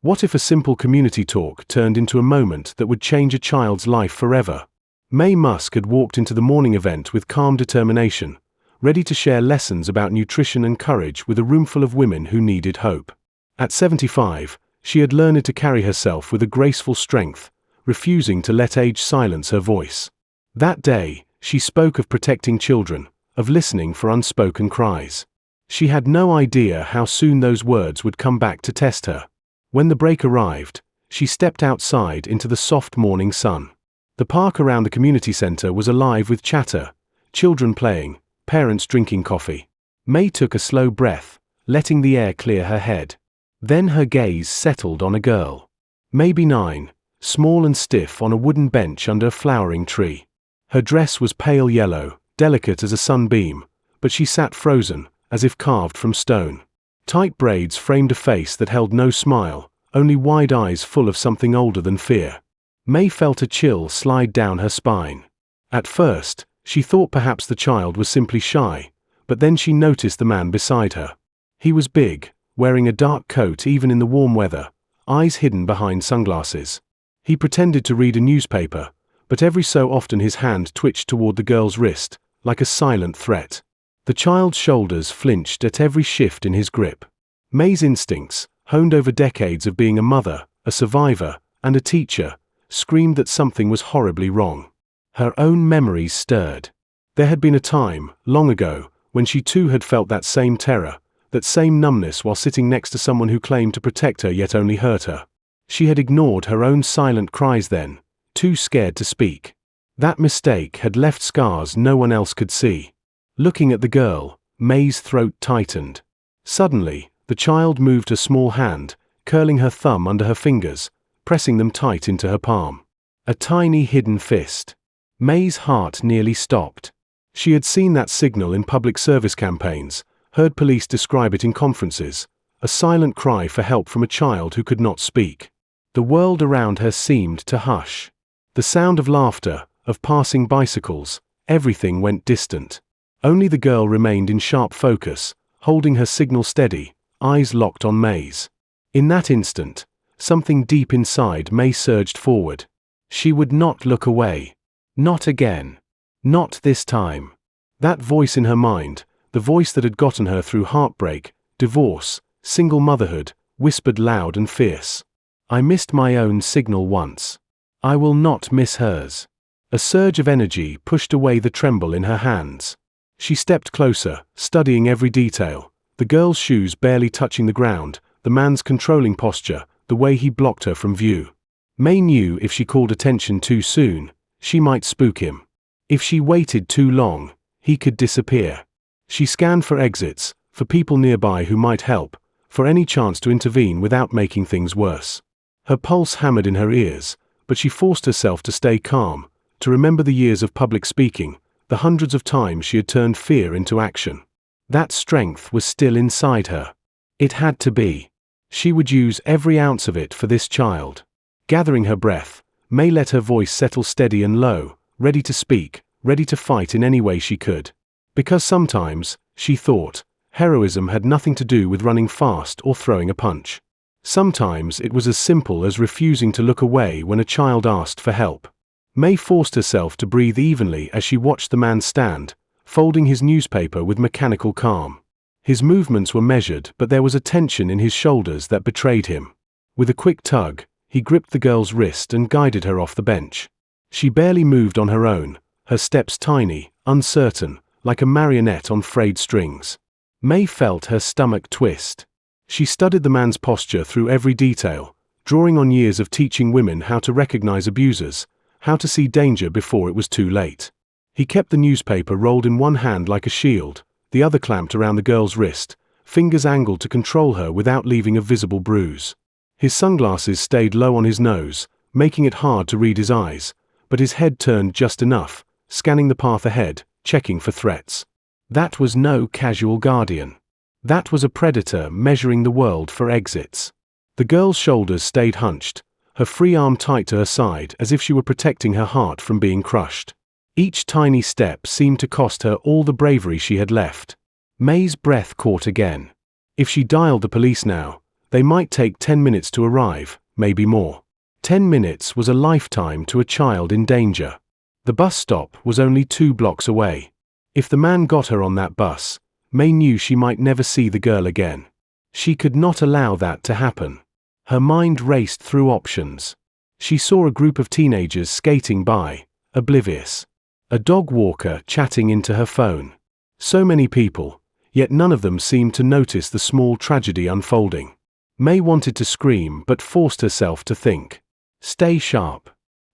What if a simple community talk turned into a moment that would change a child's life forever? Maye Musk had walked into the morning event with calm determination, ready to share lessons about nutrition and courage with a roomful of women who needed hope. At 75, she had learned to carry herself with a graceful strength, refusing to let age silence her voice. That day, she spoke of protecting children, of listening for unspoken cries. She had no idea how soon those words would come back to test her. When the break arrived, she stepped outside into the soft morning sun. The park around the community center was alive with chatter, children playing, parents drinking coffee. Maye took a slow breath, letting the air clear her head. Then her gaze settled on a girl. Maybe 9, small and stiff on a wooden bench under a flowering tree. Her dress was pale yellow, delicate as a sunbeam, but she sat frozen, as if carved from stone. Tight braids framed a face that held no smile, only wide eyes full of something older than fear. Maye felt a chill slide down her spine. At first, she thought perhaps the child was simply shy, but then she noticed the man beside her. He was big, wearing a dark coat even in the warm weather, eyes hidden behind sunglasses. He pretended to read a newspaper, but every so often his hand twitched toward the girl's wrist, like a silent threat. The child's shoulders flinched at every shift in his grip. Maye's instincts, honed over decades of being a mother, a survivor, and a teacher, screamed that something was horribly wrong. Her own memories stirred. There had been a time, long ago, when she too had felt that same terror, that same numbness while sitting next to someone who claimed to protect her yet only hurt her. She had ignored her own silent cries then, too scared to speak. That mistake had left scars no one else could see. Looking at the girl, Maye's throat tightened. Suddenly, the child moved a small hand, curling her thumb under her fingers, pressing them tight into her palm. A tiny hidden fist. Maye's heart nearly stopped. She had seen that signal in public service campaigns, heard police describe it in conferences, a silent cry for help from a child who could not speak. The world around her seemed to hush. The sound of laughter, of passing bicycles, everything went distant. Only the girl remained in sharp focus, holding her signal steady, eyes locked on Maye's. In that instant, something deep inside Maye surged forward. She would not look away. Not again. Not this time. That voice in her mind, the voice that had gotten her through heartbreak, divorce, single motherhood, whispered loud and fierce. I missed my own signal once. I will not miss hers. A surge of energy pushed away the tremble in her hands. She stepped closer, studying every detail, the girl's shoes barely touching the ground, the man's controlling posture, the way he blocked her from view. Maye knew if she called attention too soon, she might spook him. If she waited too long, he could disappear. She scanned for exits, for people nearby who might help, for any chance to intervene without making things worse. Her pulse hammered in her ears, but she forced herself to stay calm, to remember the years of public speaking, the hundreds of times she had turned fear into action. That strength was still inside her. It had to be. She would use every ounce of it for this child. Gathering her breath, Maye let her voice settle steady and low, ready to speak, ready to fight in any way she could. Because sometimes, she thought, heroism had nothing to do with running fast or throwing a punch. Sometimes it was as simple as refusing to look away when a child asked for help. Maye forced herself to breathe evenly as she watched the man stand, folding his newspaper with mechanical calm. His movements were measured, but there was a tension in his shoulders that betrayed him. With a quick tug, he gripped the girl's wrist and guided her off the bench. She barely moved on her own, her steps tiny, uncertain, like a marionette on frayed strings. Maye felt her stomach twist. She studied the man's posture through every detail, drawing on years of teaching women how to recognize abusers, how to see danger before it was too late. He kept the newspaper rolled in one hand like a shield, the other clamped around the girl's wrist, fingers angled to control her without leaving a visible bruise. His sunglasses stayed low on his nose, making it hard to read his eyes, but his head turned just enough, scanning the path ahead, checking for threats. That was no casual guardian. That was a predator measuring the world for exits. The girl's shoulders stayed hunched, her free arm tight to her side as if she were protecting her heart from being crushed. Each tiny step seemed to cost her all the bravery she had left. Maye's breath caught again. If she dialed the police now, They might take 10 minutes to arrive, maybe more. 10 minutes was a lifetime to a child in danger. The bus stop was only 2 blocks away. If the man got her on that bus, Maye knew she might never see the girl again. She could not allow that to happen. Her mind raced through options. She saw a group of teenagers skating by, oblivious. A dog walker chatting into her phone. So many people, yet none of them seemed to notice the small tragedy unfolding. Maye wanted to scream but forced herself to think. Stay sharp.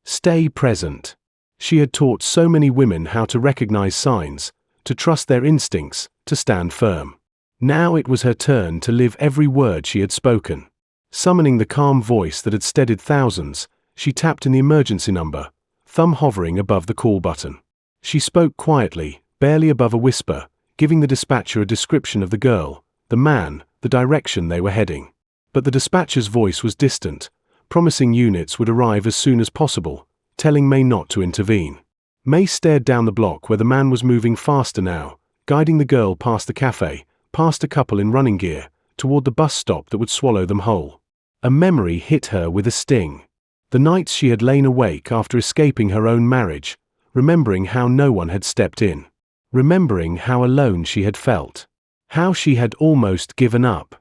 Stay present. She had taught so many women how to recognize signs, to trust their instincts, to stand firm. Now it was her turn to live every word she had spoken. Summoning the calm voice that had steadied thousands, she tapped in the emergency number, thumb hovering above the call button. She spoke quietly, barely above a whisper, giving the dispatcher a description of the girl, the man, the direction they were heading. But the dispatcher's voice was distant, promising units would arrive as soon as possible, telling Maye not to intervene. Maye stared down the block where the man was moving faster now, guiding the girl past the cafe, past a couple in running gear, toward the bus stop that would swallow them whole. A memory hit her with a sting. The nights she had lain awake after escaping her own marriage, remembering how no one had stepped in. Remembering how alone she had felt. How she had almost given up.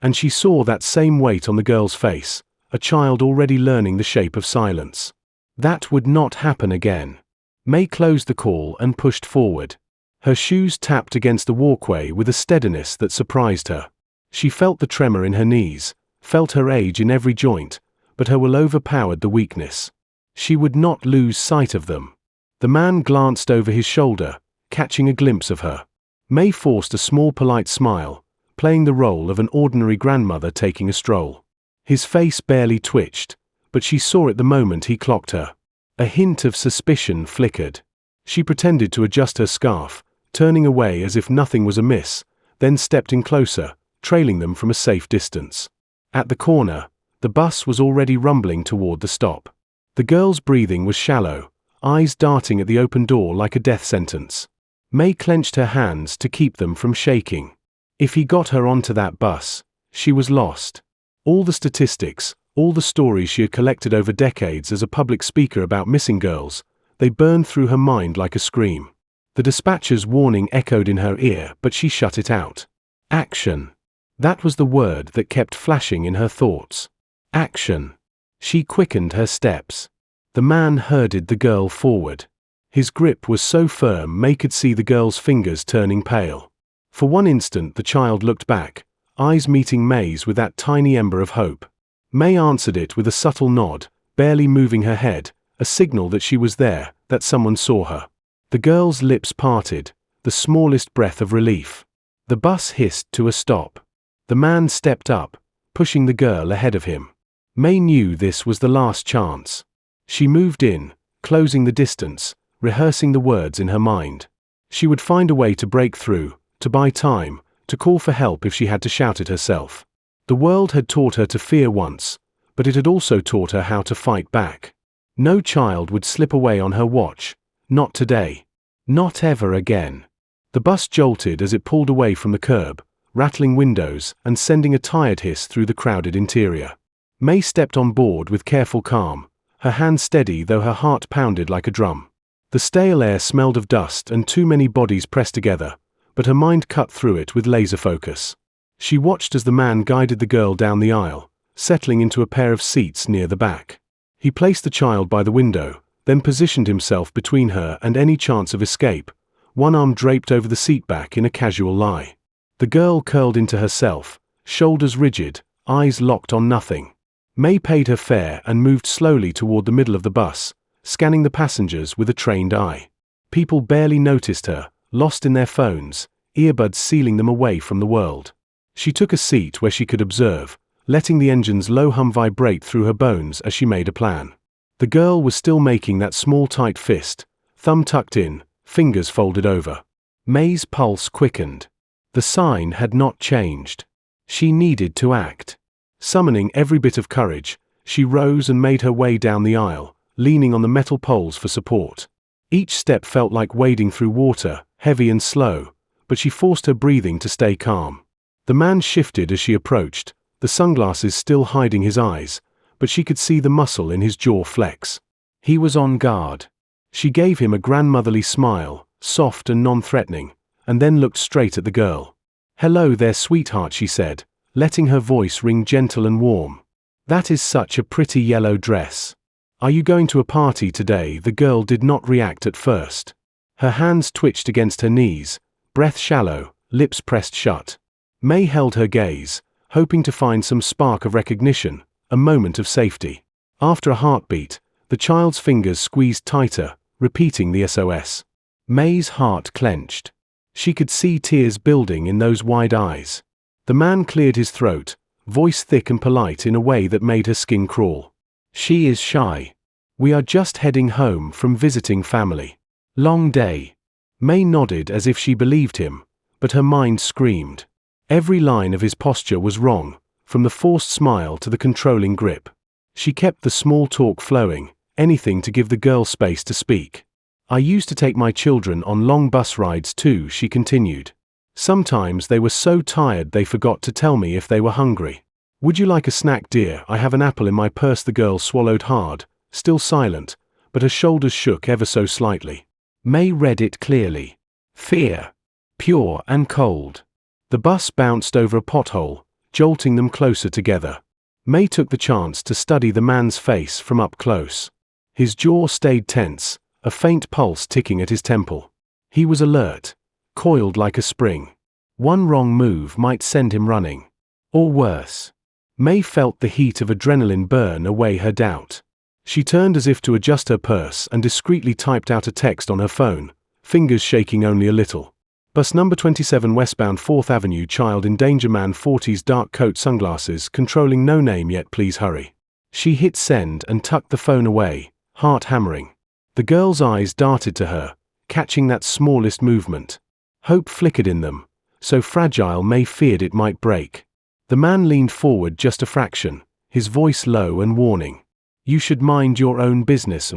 And she saw that same weight on the girl's face, a child already learning the shape of silence. That would not happen again. Maye closed the call and pushed forward. Her shoes tapped against the walkway with a steadiness that surprised her. She felt the tremor in her knees, felt her age in every joint, but her will overpowered the weakness. She would not lose sight of them. The man glanced over his shoulder, catching a glimpse of her. Maye forced a small polite smile, playing the role of an ordinary grandmother taking a stroll. His face barely twitched, but she saw it the moment he clocked her. A hint of suspicion flickered. She pretended to adjust her scarf, turning away as if nothing was amiss, then stepped in closer, trailing them from a safe distance. At the corner, the bus was already rumbling toward the stop. The girl's breathing was shallow, eyes darting at the open door like a death sentence. Maye clenched her hands to keep them from shaking. If he got her onto that bus, she was lost. All the statistics, all the stories she had collected over decades as a public speaker about missing girls, they burned through her mind like a scream. The dispatcher's warning echoed in her ear, but she shut it out. Action. That was the word that kept flashing in her thoughts. Action. She quickened her steps. The man herded the girl forward. His grip was so firm Maye could see the girl's fingers turning pale. For one instant the child looked back, eyes meeting Maye's with that tiny ember of hope. Maye answered it with a subtle nod, barely moving her head, a signal that she was there, that someone saw her. The girl's lips parted, the smallest breath of relief. The bus hissed to a stop. The man stepped up, pushing the girl ahead of him. Maye knew this was the last chance. She moved in, closing the distance, rehearsing the words in her mind. She would find a way to break through, to buy time, to call for help if she had to shout it herself. The world had taught her to fear once, but it had also taught her how to fight back. No child would slip away on her watch. Not today. Not ever again. The bus jolted as it pulled away from the curb, rattling windows and sending a tired hiss through the crowded interior. Maye stepped on board with careful calm, her hand steady though her heart pounded like a drum. The stale air smelled of dust and too many bodies pressed together, but her mind cut through it with laser focus. She watched as the man guided the girl down the aisle, settling into a pair of seats near the back. He placed the child by the window, then positioned himself between her and any chance of escape, one arm draped over the seat back in a casual lie. The girl curled into herself, shoulders rigid, eyes locked on nothing. Maye paid her fare and moved slowly toward the middle of the bus, scanning the passengers with a trained eye. People barely noticed her, lost in their phones, earbuds sealing them away from the world. She took a seat where she could observe, letting the engine's low hum vibrate through her bones as she made a plan. The girl was still making that small tight fist, thumb tucked in, fingers folded over. Maye's pulse quickened. The sign had not changed. She needed to act. Summoning every bit of courage, she rose and made her way down the aisle, leaning on the metal poles for support. Each step felt like wading through water, heavy and slow, but she forced her breathing to stay calm. The man shifted as she approached, the sunglasses still hiding his eyes, but she could see the muscle in his jaw flex. He was on guard. She gave him a grandmotherly smile, soft and non-threatening, and then looked straight at the girl. "Hello there, sweetheart," she said, letting her voice ring gentle and warm. "That is such a pretty yellow dress. Are you going to a party today?" The girl did not react at first. Her hands twitched against her knees, breath shallow, lips pressed shut. May held her gaze, hoping to find some spark of recognition, a moment of safety. After a heartbeat, the child's fingers squeezed tighter, repeating the SOS. May's heart clenched. She could see tears building in those wide eyes. The man cleared his throat, voice thick and polite in a way that made her skin crawl. "She is shy. We are just heading home from visiting family. Long day." May nodded as if she believed him, but her mind screamed. Every line of his posture was wrong, from the forced smile to the controlling grip. She kept the small talk flowing, anything to give the girl space to speak. "I used to take my children on long bus rides too," she continued. "Sometimes they were so tired they forgot to tell me if they were hungry. Would you like a snack, dear? I have an apple in my purse." The girl swallowed hard, still silent, but her shoulders shook ever so slightly. May read it clearly. Fear. Pure and cold. The bus bounced over a pothole, jolting them closer together. May took the chance to study the man's face from up close. His jaw stayed tense, a faint pulse ticking at his temple. He was alert, coiled like a spring. One wrong move might send him running. Or worse. May felt the heat of adrenaline burn away her doubt. She turned as if to adjust her purse and discreetly typed out a text on her phone, fingers shaking only a little. "Bus number 27 westbound 4th Avenue, child in danger, man 40s, dark coat, sunglasses, controlling, no name yet, please hurry." She hit send and tucked the phone away, heart hammering. The girl's eyes darted to her, catching that smallest movement. Hope flickered in them, so fragile May feared it might break. The man leaned forward just a fraction, his voice low and warning. "You should mind your own business."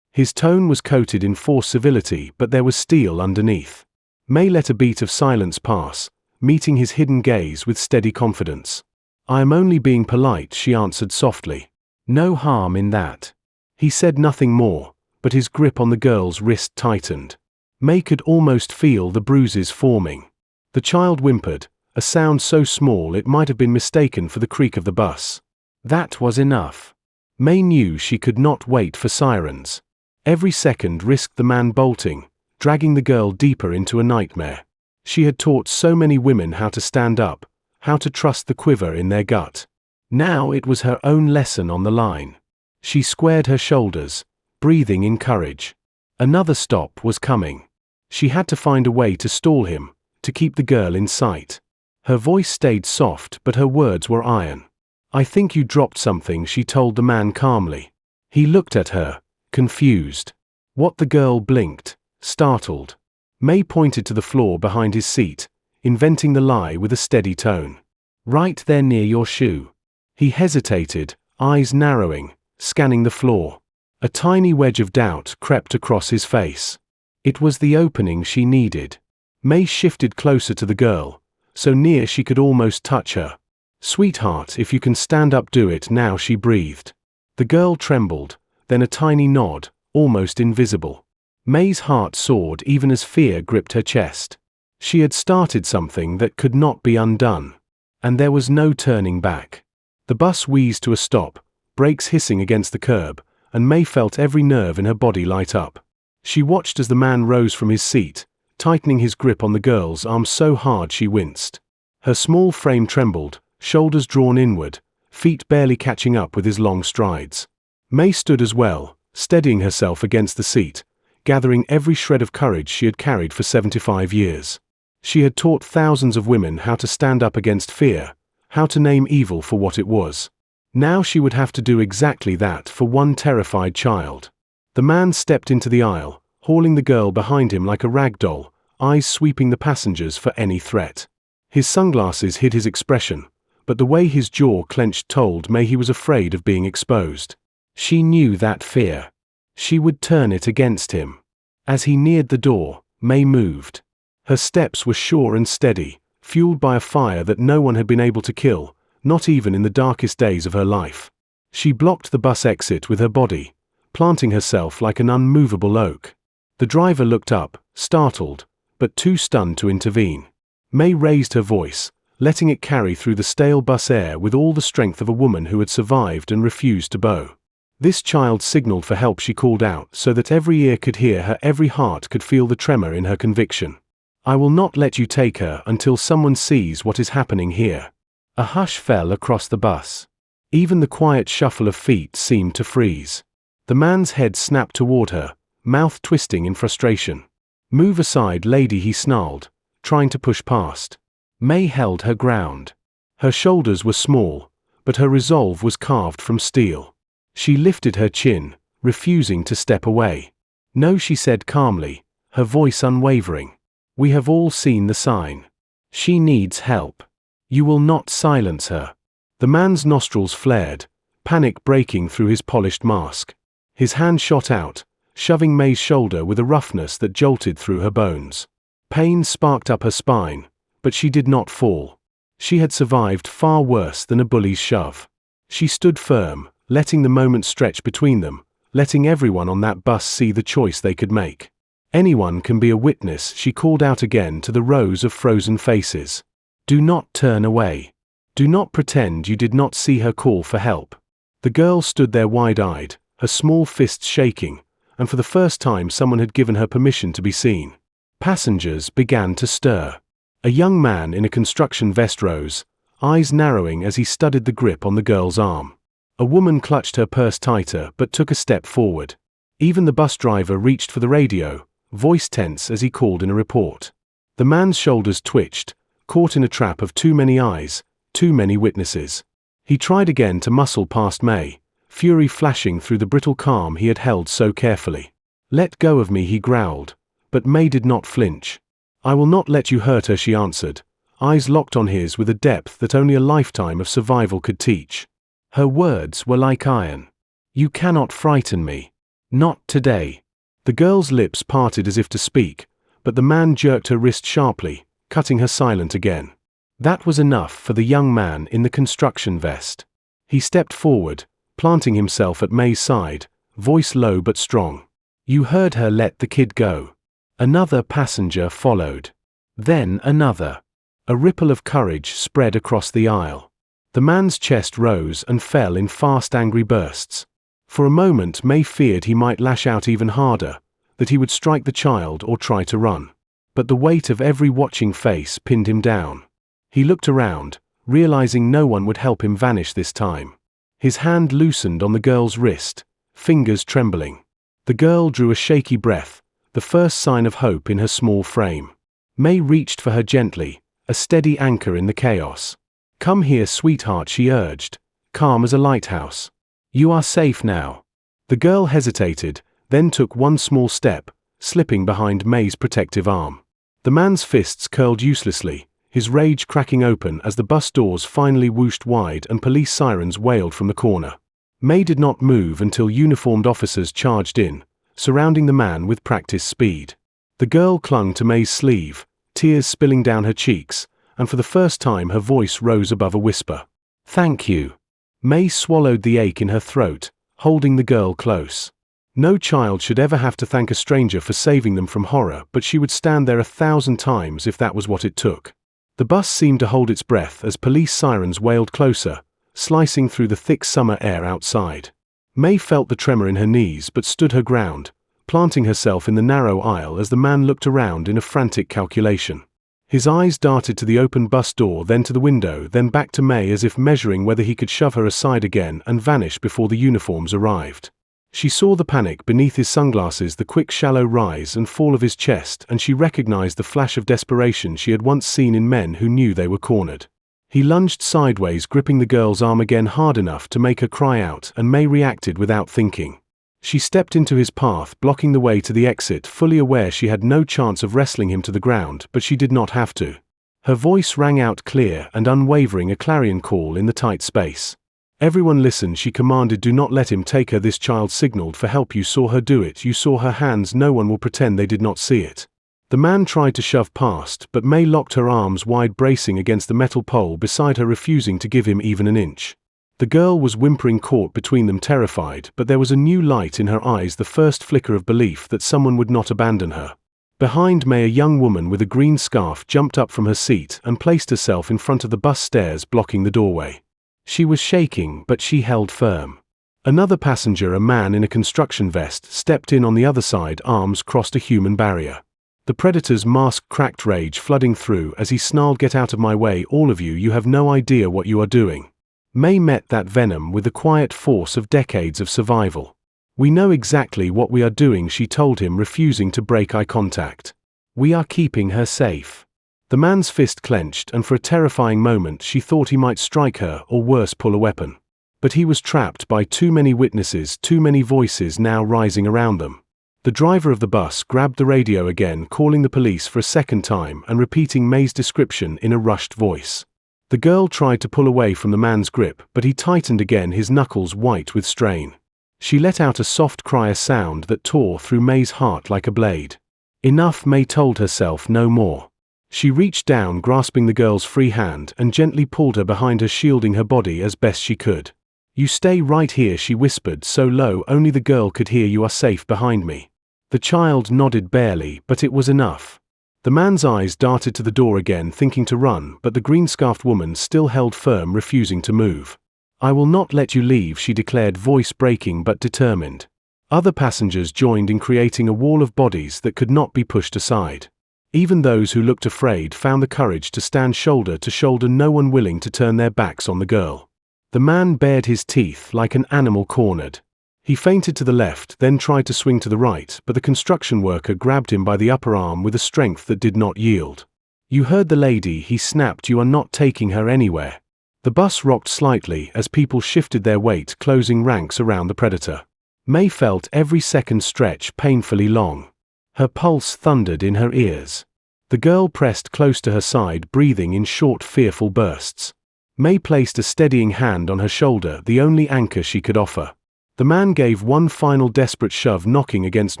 His tone was coated in forced civility, but there was steel underneath. May let a beat of silence pass, meeting his hidden gaze with steady confidence. "I am only being polite," she answered softly. "No harm in that." He said nothing more, but his grip on the girl's wrist tightened. May could almost feel the bruises forming. The child whimpered, a sound so small it might have been mistaken for the creak of the bus. That was enough. May knew she could not wait for sirens. Every second risked the man bolting, dragging the girl deeper into a nightmare. She had taught so many women how to stand up, how to trust the quiver in their gut. Now it was her own lesson on the line. She squared her shoulders, breathing in courage. Another stop was coming. She had to find a way to stall him, to keep the girl in sight. Her voice stayed soft, but her words were iron. "I think you dropped something," she told the man calmly. He looked at her, confused. What? The girl blinked, startled. May pointed to the floor behind his seat, inventing the lie with a steady tone. "Right there near your shoe." He hesitated, eyes narrowing, scanning the floor. A tiny wedge of doubt crept across his face. It was the opening she needed. May shifted closer to the girl, so near she could almost touch her. "Sweetheart, if you can stand up, do it now," she breathed. The girl trembled, then a tiny nod, almost invisible. May's heart soared even as fear gripped her chest. She had started something that could not be undone. And there was no turning back. The bus wheezed to a stop, brakes hissing against the curb, and May felt every nerve in her body light up. She watched as the man rose from his seat, tightening his grip on the girl's arm so hard she winced. Her small frame trembled, shoulders drawn inward, feet barely catching up with his long strides. May stood as well, steadying herself against the seat, gathering every shred of courage she had carried for 75 years. She had taught thousands of women how to stand up against fear, how to name evil for what it was. Now she would have to do exactly that for one terrified child. The man stepped into the aisle, hauling the girl behind him like a rag doll, eyes sweeping the passengers for any threat. His sunglasses hid his expression, but the way his jaw clenched told May he was afraid of being exposed. She knew that fear. She would turn it against him. As he neared the door, May moved. Her steps were sure and steady, fueled by a fire that no one had been able to kill, not even in the darkest days of her life. She blocked the bus exit with her body, planting herself like an unmovable oak. The driver looked up, startled, but too stunned to intervene. Maye raised her voice, letting it carry through the stale bus air with all the strength of a woman who had survived and refused to bow. This child signaled for help. She called out so that every ear could hear her, every heart could feel the tremor in her conviction. I will not let you take her until someone sees what is happening here. A hush fell across the bus. Even the quiet shuffle of feet seemed to freeze. The man's head snapped toward her, mouth twisting in frustration. Move aside, lady, he snarled, trying to push past. Maye held her ground. Her shoulders were small, but her resolve was carved from steel. She lifted her chin, refusing to step away. No, she said calmly, her voice unwavering. We have all seen the sign. She needs help. You will not silence her. The man's nostrils flared, panic breaking through his polished mask. His hand shot out, shoving Maye's shoulder with a roughness that jolted through her bones. Pain sparked up her spine, but she did not fall. She had survived far worse than a bully's shove. She stood firm, letting the moment stretch between them, letting everyone on that bus see the choice they could make. Anyone can be a witness, she called out again to the rows of frozen faces. Do not turn away. Do not pretend you did not see her call for help. The girl stood there wide-eyed, her small fists shaking, and for the first time someone had given her permission to be seen. Passengers began to stir. A young man in a construction vest rose, eyes narrowing as he studied the grip on the girl's arm. A woman clutched her purse tighter but took a step forward. Even the bus driver reached for the radio, voice tense as he called in a report. The man's shoulders twitched, caught in a trap of too many eyes, too many witnesses. He tried again to muscle past Maye, fury flashing through the brittle calm he had held so carefully. Let go of me, he growled, but Maye did not flinch. I will not let you hurt her, she answered, eyes locked on his with a depth that only a lifetime of survival could teach. Her words were like iron. You cannot frighten me. Not today. The girl's lips parted as if to speak, but the man jerked her wrist sharply, cutting her silent again. That was enough for the young man in the construction vest. He stepped forward, planting himself at Maye's side, voice low but strong. You heard her let the kid go. Another passenger followed. Then another. A ripple of courage spread across the aisle. The man's chest rose and fell in fast, angry bursts. For a moment Maye feared he might lash out even harder, that he would strike the child or try to run. But the weight of every watching face pinned him down. He looked around, realizing no one would help him vanish this time. His hand loosened on the girl's wrist, fingers trembling. The girl drew a shaky breath, the first sign of hope in her small frame. Maye reached for her gently, a steady anchor in the chaos. Come here, sweetheart, she urged, calm as a lighthouse. You are safe now. The girl hesitated, then took one small step, slipping behind Maye's protective arm. The man's fists curled uselessly, his rage cracking open as the bus doors finally whooshed wide and police sirens wailed from the corner. Maye did not move until uniformed officers charged in, surrounding the man with practiced speed. The girl clung to Maye's sleeve, tears spilling down her cheeks, and for the first time her voice rose above a whisper. Thank you. Maye swallowed the ache in her throat, holding the girl close. No child should ever have to thank a stranger for saving them from horror, but she would stand there 1,000 times if that was what it took. The bus seemed to hold its breath as police sirens wailed closer, slicing through the thick summer air outside. Maye felt the tremor in her knees but stood her ground, planting herself in the narrow aisle as the man looked around in a frantic calculation. His eyes darted to the open bus door, then to the window, then back to Maye as if measuring whether he could shove her aside again and vanish before the uniforms arrived. She saw the panic beneath his sunglasses, the quick shallow rise and fall of his chest, and she recognized the flash of desperation she had once seen in men who knew they were cornered. He lunged sideways, gripping the girl's arm again hard enough to make her cry out, and Maye reacted without thinking. She stepped into his path, blocking the way to the exit, fully aware she had no chance of wrestling him to the ground, but she did not have to. Her voice rang out clear and unwavering, a clarion call in the tight space. Everyone listen, she commanded. Do not let him take her. This child signaled for help. You saw her do it. You saw her hands. No one will pretend they did not see it. The man tried to shove past, but Maye locked her arms wide, bracing against the metal pole beside her, refusing to give him even an inch. The girl was whimpering, caught between them, terrified, but there was a new light in her eyes, the first flicker of belief that someone would not abandon her. Behind Maye, a young woman with a green scarf jumped up from her seat and placed herself in front of the bus stairs, blocking the doorway. She was shaking, but she held firm. Another passenger, a man in a construction vest, stepped in on the other side, arms crossed, a human barrier. The predator's mask cracked, rage flooding through as he snarled, "Get out of my way, all of you, you have no idea what you are doing." Maye met that venom with the quiet force of decades of survival. "We know exactly what we are doing," she told him, refusing to break eye contact. "We are keeping her safe." The man's fist clenched, and for a terrifying moment she thought he might strike her, or worse, pull a weapon. But he was trapped by too many witnesses, too many voices now rising around them. The driver of the bus grabbed the radio again, calling the police for a second time and repeating Maye's description in a rushed voice. The girl tried to pull away from the man's grip, but he tightened again, his knuckles white with strain. She let out a soft cry, a sound that tore through Maye's heart like a blade. Enough, Maye told herself, no more. She reached down, grasping the girl's free hand, and gently pulled her behind her, shielding her body as best she could. "You stay right here," she whispered so low only the girl could hear. "You are safe behind me." The child nodded barely, but it was enough. The man's eyes darted to the door again, thinking to run, but the green-scarfed woman still held firm, refusing to move. "I will not let you leave," she declared, voice breaking but determined. Other passengers joined in, creating a wall of bodies that could not be pushed aside. Even those who looked afraid found the courage to stand shoulder to shoulder, no one willing to turn their backs on the girl. The man bared his teeth like an animal cornered. He feinted to the left, then tried to swing to the right, but the construction worker grabbed him by the upper arm with a strength that did not yield. "You heard the lady," he snapped. "You are not taking her anywhere." The bus rocked slightly as people shifted their weight, closing ranks around the predator. Maye felt every second stretch painfully long. Her pulse thundered in her ears. The girl pressed close to her side, breathing in short, fearful bursts. Maye placed a steadying hand on her shoulder, the only anchor she could offer. The man gave one final desperate shove, knocking against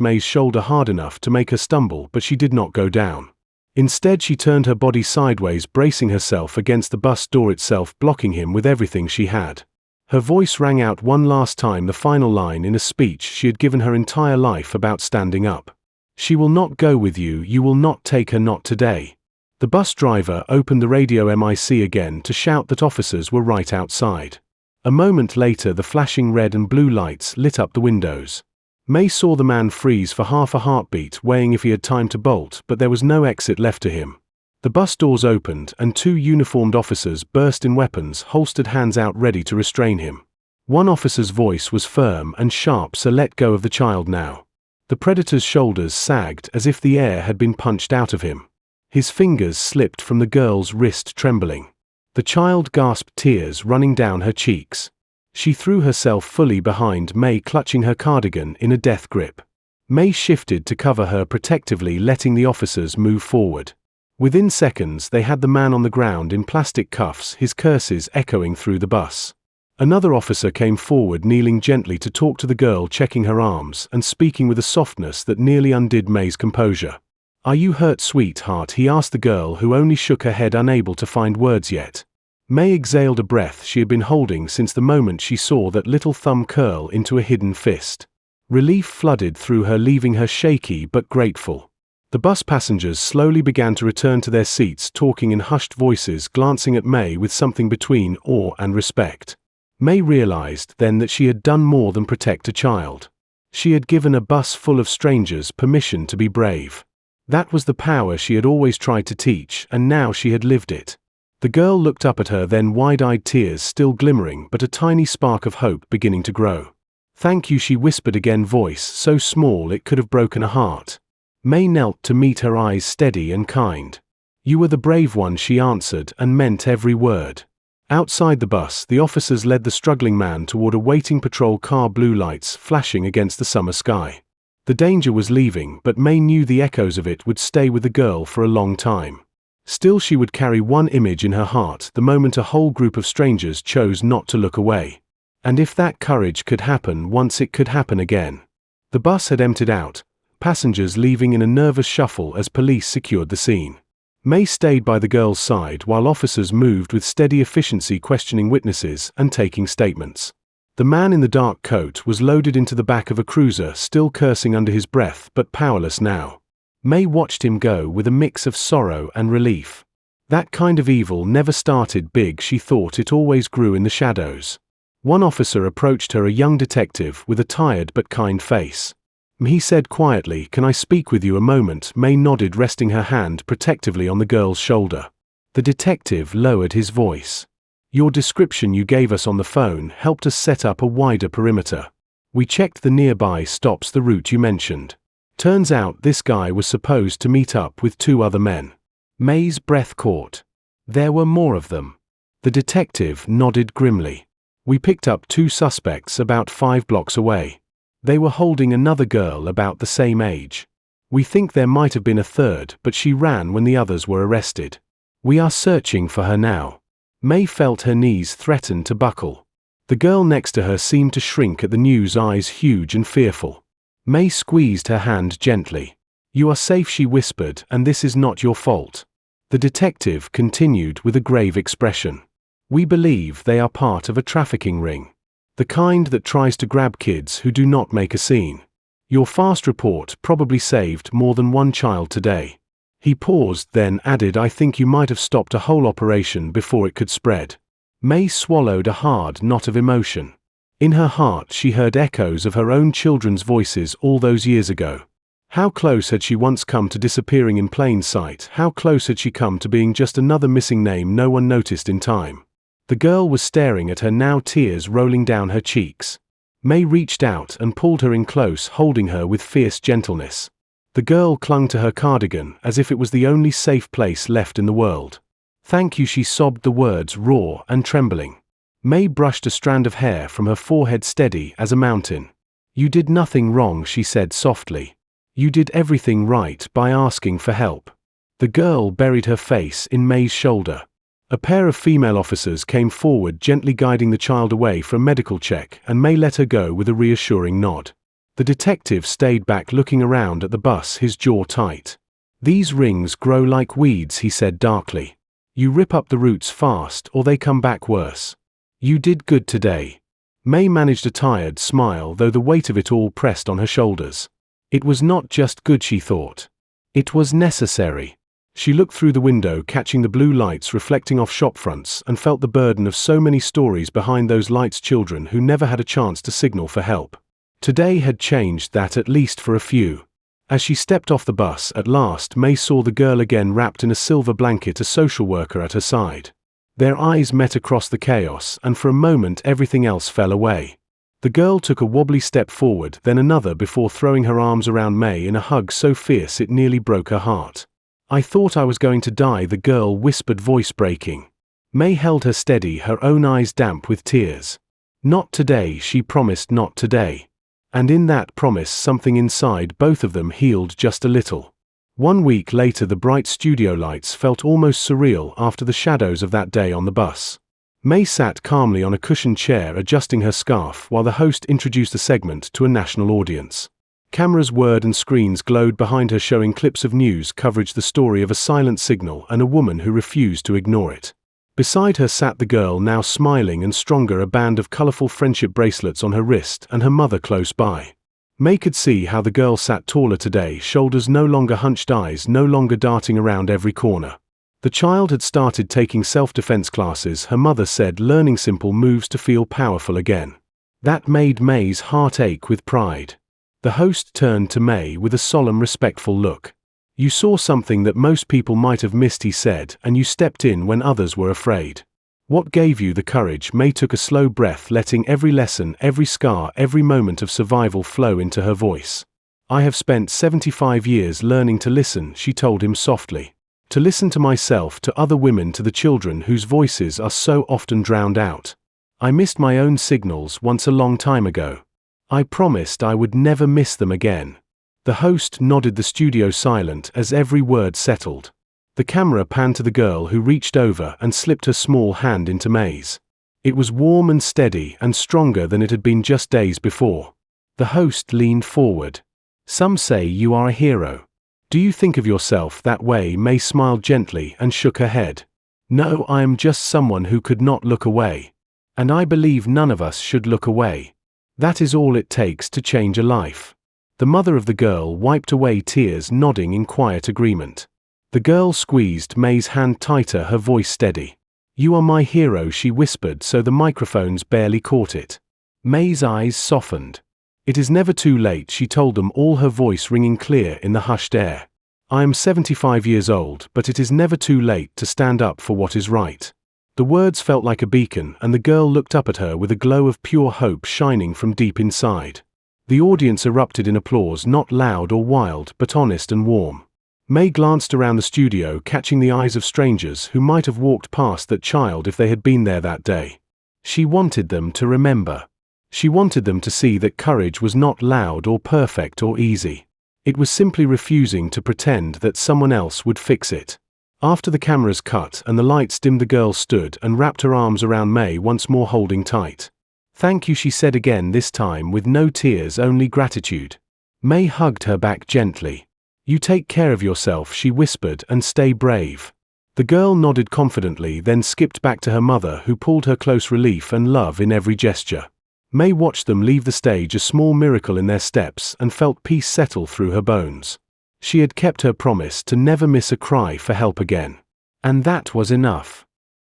Maye's shoulder hard enough to make her stumble, but she did not go down. Instead, she turned her body sideways, bracing herself against the bus door itself, blocking him with everything she had. Her voice rang out one last time, the final line in a speech she had given her entire life about standing up. "She will not go with you, you will not take her, not today." The bus driver opened the radio mic again to shout that officers were right outside. A moment later, the flashing red and blue lights lit up the windows. Maye saw the man freeze for half a heartbeat, weighing if he had time to bolt, but there was no exit left to him. The bus doors opened, and two uniformed officers burst in, weapons holstered, hands out, ready to restrain him. One officer's voice was firm and sharp: "Sir, let go of the child now." The predator's shoulders sagged as if the air had been punched out of him. His fingers slipped from the girl's wrist, trembling. The child gasped, tears running down her cheeks. She threw herself fully behind Maye, clutching her cardigan in a death grip. Maye shifted to cover her protectively, letting the officers move forward. Within seconds, they had the man on the ground in plastic cuffs, his curses echoing through the bus. Another officer came forward, kneeling gently to talk to the girl, checking her arms and speaking with a softness that nearly undid Maye's composure. "Are you hurt, sweetheart?" he asked the girl, who only shook her head, unable to find words yet. Maye exhaled a breath she had been holding since the moment she saw that little thumb curl into a hidden fist. Relief flooded through her, leaving her shaky but grateful. The bus passengers slowly began to return to their seats, talking in hushed voices, glancing at Maye with something between awe and respect. Maye realized then that she had done more than protect a child. She had given a bus full of strangers permission to be brave. That was the power she had always tried to teach, and now she had lived it. The girl looked up at her then, wide-eyed, tears still glimmering, but a tiny spark of hope beginning to grow. "Thank you," she whispered again, voice so small it could have broken a heart. Maye knelt to meet her, eyes steady and kind. "You were the brave one," she answered, and meant every word. Outside the bus, the officers led the struggling man toward a waiting patrol car, blue lights flashing against the summer sky. The danger was leaving, but Maye knew the echoes of it would stay with the girl for a long time. Still, she would carry one image in her heart: the moment a whole group of strangers chose not to look away. And if that courage could happen once, it could happen again. The bus had emptied out, passengers leaving in a nervous shuffle as police secured the scene. Maye stayed by the girl's side while officers moved with steady efficiency, questioning witnesses and taking statements. The man in the dark coat was loaded into the back of a cruiser, still cursing under his breath but powerless now. Maye watched him go with a mix of sorrow and relief. That kind of evil never started big, she thought, it always grew in the shadows. One officer approached her, a young detective with a tired but kind face. He said quietly, "Can I speak with you a moment?" Maye nodded, resting her hand protectively on the girl's shoulder. The detective lowered his voice. "Your description you gave us on the phone helped us set up a wider perimeter. We checked the nearby stops, the route you mentioned. Turns out this guy was supposed to meet up with 2 other men." Maye's breath caught. There were more of them. The detective nodded grimly. "We picked up 2 suspects about 5 blocks away. They were holding another girl about the same age. We think there might have been a third, but she ran when the others were arrested. We are searching for her now." Maye felt her knees threaten to buckle. The girl next to her seemed to shrink at the news, eyes huge and fearful. Maye squeezed her hand gently. "You are safe," she whispered, "and this is not your fault." The detective continued with a grave expression. "We believe they are part of a trafficking ring. The kind that tries to grab kids who do not make a scene. Your fast report probably saved more than 1 child today." He paused, then added, "I think you might have stopped a whole operation before it could spread." Maye swallowed a hard knot of emotion. In her heart she heard echoes of her own children's voices all those years ago. How close had she once come to disappearing in plain sight? How close had she come to being just another missing name no one noticed in time? The girl was staring at her now, tears rolling down her cheeks. Maye reached out and pulled her in close, holding her with fierce gentleness. The girl clung to her cardigan as if it was the only safe place left in the world. "Thank you," she sobbed, the words raw and trembling. Maye brushed a strand of hair from her forehead, steady as a mountain. "You did nothing wrong," she said softly. "You did everything right by asking for help." The girl buried her face in Maye's shoulder. A pair of female officers came forward, gently guiding the child away for a medical check, and Maye let her go with a reassuring nod. The detective stayed back, looking around at the bus, his jaw tight. "These rings grow like weeds," he said darkly. "You rip up the roots fast or they come back worse. You did good today." Maye managed a tired smile, though the weight of it all pressed on her shoulders. It was not just good, she thought. It was necessary. She looked through the window, catching the blue lights reflecting off shop fronts, and felt the burden of so many stories behind those lights, children who never had a chance to signal for help. Today had changed that, at least for a few. As she stepped off the bus at last, Maye saw the girl again, wrapped in a silver blanket, a social worker at her side. Their eyes met across the chaos, and for a moment everything else fell away. The girl took a wobbly step forward, then another, before throwing her arms around Maye in a hug so fierce it nearly broke her heart. "I thought I was going to die," the girl whispered, voice breaking. Maye held her steady, her own eyes damp with tears. "Not today," she promised, "not today." And in that promise something inside both of them healed just a little. 1 week later, the bright studio lights felt almost surreal after the shadows of that day on the bus. Maye sat calmly on a cushioned chair, adjusting her scarf, while the host introduced the segment to a national audience. Cameras whirred and screens glowed behind her, showing clips of news coverage, the story of a silent signal and a woman who refused to ignore it. Beside her sat the girl, now smiling and stronger, a band of colorful friendship bracelets on her wrist, and her mother close by. Maye could see how the girl sat taller today, shoulders no longer hunched, eyes no longer darting around every corner. The child had started taking self-defense classes, her mother said, learning simple moves to feel powerful again. That made Maye's heart ache with pride. The host turned to Maye with a solemn, respectful look. "You saw something that most people might have missed," he said, "and you stepped in when others were afraid. What gave you the courage?" Maye took a slow breath, letting every lesson, every scar, every moment of survival flow into her voice. "I have spent 75 years learning to listen," she told him softly. "To listen to myself, to other women, to the children whose voices are so often drowned out. I missed my own signals once a long time ago. I promised I would never miss them again." The host nodded, the studio silent as every word settled. The camera panned to the girl, who reached over and slipped her small hand into Maye's. It was warm and steady and stronger than it had been just days before. The host leaned forward. Some say you are a hero. Do you think of yourself that way?" Maye smiled gently and shook her head. "No, I am just someone who could not look away. And I believe none of us should look away. That is all it takes to change a life." The mother of the girl wiped away tears, nodding in quiet agreement. The girl squeezed Maye's hand tighter, her voice steady. "You are my hero," she whispered so the microphones barely caught it. Maye's eyes softened. "It is never too late," she told them, all her voice ringing clear in the hushed air. "I am 75 years old, but it is never too late to stand up for what is right." The words felt like a beacon, and the girl looked up at her with a glow of pure hope shining from deep inside. The audience erupted in applause, not loud or wild, but honest and warm. Maye glanced around the studio, catching the eyes of strangers who might have walked past that child if they had been there that day. She wanted them to remember. She wanted them to see that courage was not loud or perfect or easy. It was simply refusing to pretend that someone else would fix it. After the cameras cut and the lights dimmed, the girl stood and wrapped her arms around Maye, once more holding tight. "Thank you," she said again, this time with no tears, only gratitude. Maye hugged her back gently. "You take care of yourself," she whispered, "and stay brave." The girl nodded confidently, then skipped back to her mother, who pulled her close, relief and love in every gesture. Maye watched them leave the stage, a small miracle in their steps, and felt peace settle through her bones. She had kept her promise to never miss a cry for help again. And that was enough.